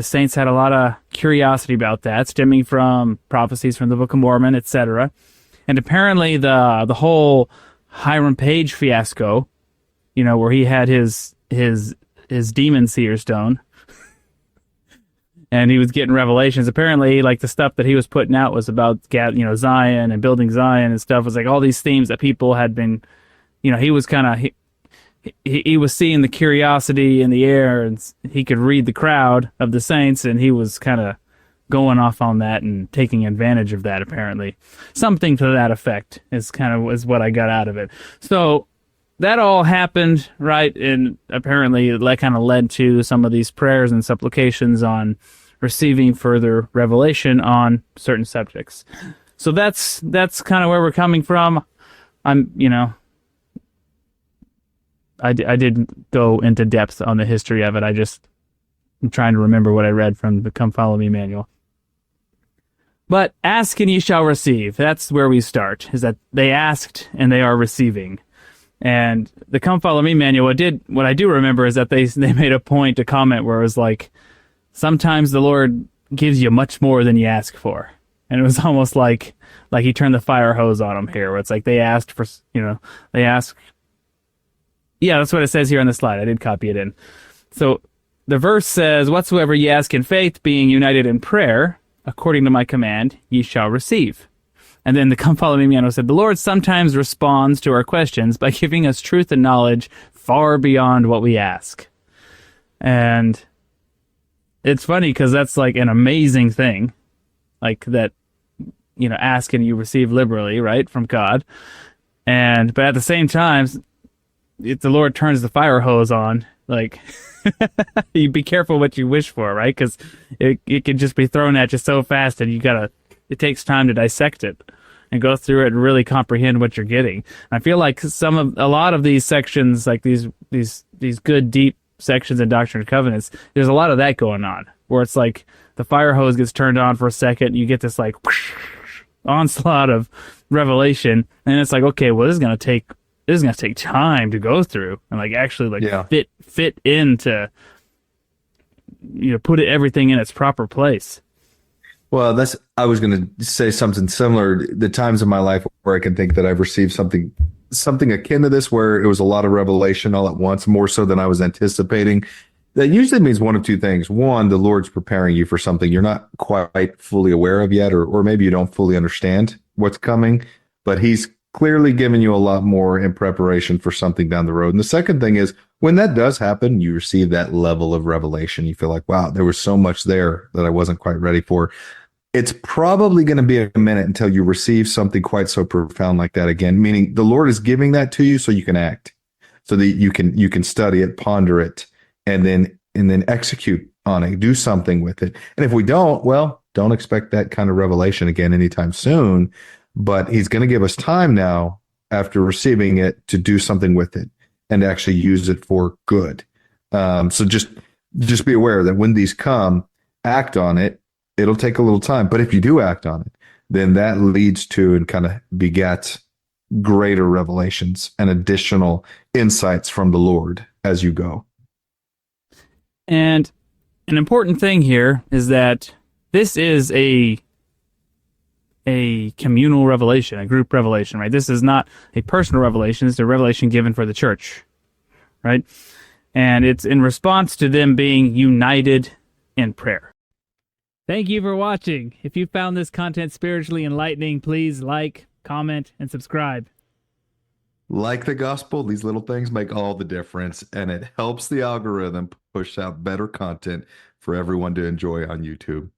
The saints had a lot of curiosity about that, stemming from prophecies from the Book of Mormon, etc. And apparently the whole Hiram Page fiasco, where he had his demon seer stone, and he was getting revelations. Apparently, like, the stuff that he was putting out was about, Zion and building Zion and stuff. It was like all these themes that people had been, he was kind of, he was seeing the curiosity in the air, and he could read the crowd of the saints, and he was kind of going off on that and taking advantage of that, apparently. Something to that effect is what I got out of it. So that all happened, right? And apparently that kind of led to some of these prayers and supplications on receiving further revelation on certain subjects. So that's kind of where we're coming from. I didn't go into depth on the history of it. I'm trying to remember what I read from the Come Follow Me manual. But ask and ye shall receive. That's where we start, is that they asked and they are receiving. And the Come Follow Me manual, what I do remember is that they made a point to comment where it was like, sometimes the Lord gives you much more than you ask for. And it was almost like he turned the fire hose on them here, where it's like they asked for, they asked. Yeah, that's what it says here on the slide. I did copy it in. So the verse says, whatsoever ye ask in faith, being united in prayer, according to my command, ye shall receive. And then the Come Follow Me manual said, the Lord sometimes responds to our questions by giving us truth and knowledge far beyond what we ask. And it's funny because that's like an amazing thing, like that, ask and you receive liberally, right, from God. But at the same time, if the Lord turns the fire hose on, like, you be careful what you wish for, right? Because it can just be thrown at you so fast, and it takes time to dissect it and go through it and really comprehend what you're getting. I feel like a lot of these sections, like these good deep sections in Doctrine and Covenants, there's a lot of that going on, where it's like the fire hose gets turned on for a second, and you get this like whoosh, onslaught of revelation, and it's like, okay, well, this is gonna take time to go through and like actually fit into, put everything in its proper place. Well, I was going to say something similar. The times in my life where I can think that I've received something akin to this, where it was a lot of revelation all at once, more so than I was anticipating. That usually means one of two things. One, the Lord's preparing you for something you're not quite fully aware of yet, or maybe you don't fully understand what's coming, but he's clearly giving you a lot more in preparation for something down the road. And the second thing is, when that does happen, you receive that level of revelation. You feel like, wow, there was so much there that I wasn't quite ready for. It's probably going to be a minute until you receive something quite so profound like that again, meaning the Lord is giving that to you so you can act, so that you can study it, ponder it, and then execute on it, do something with it. And if we don't, well, don't expect that kind of revelation again anytime soon. But he's going to give us time now, after receiving it, to do something with it and actually use it for good. So just be aware that when these come, act on it. It'll take a little time, but if you do act on it, then that leads to and kind of begets greater revelations and additional insights from the Lord as you go. And an important thing here is that this is a communal revelation, a group revelation, right? This is not a personal revelation. It's a revelation given for the church, right? And it's in response to them being united in prayer. Thank you for watching. If you found this content spiritually enlightening, please like, comment, and subscribe. Like the gospel, these little things make all the difference, and it helps the algorithm push out better content for everyone to enjoy on YouTube.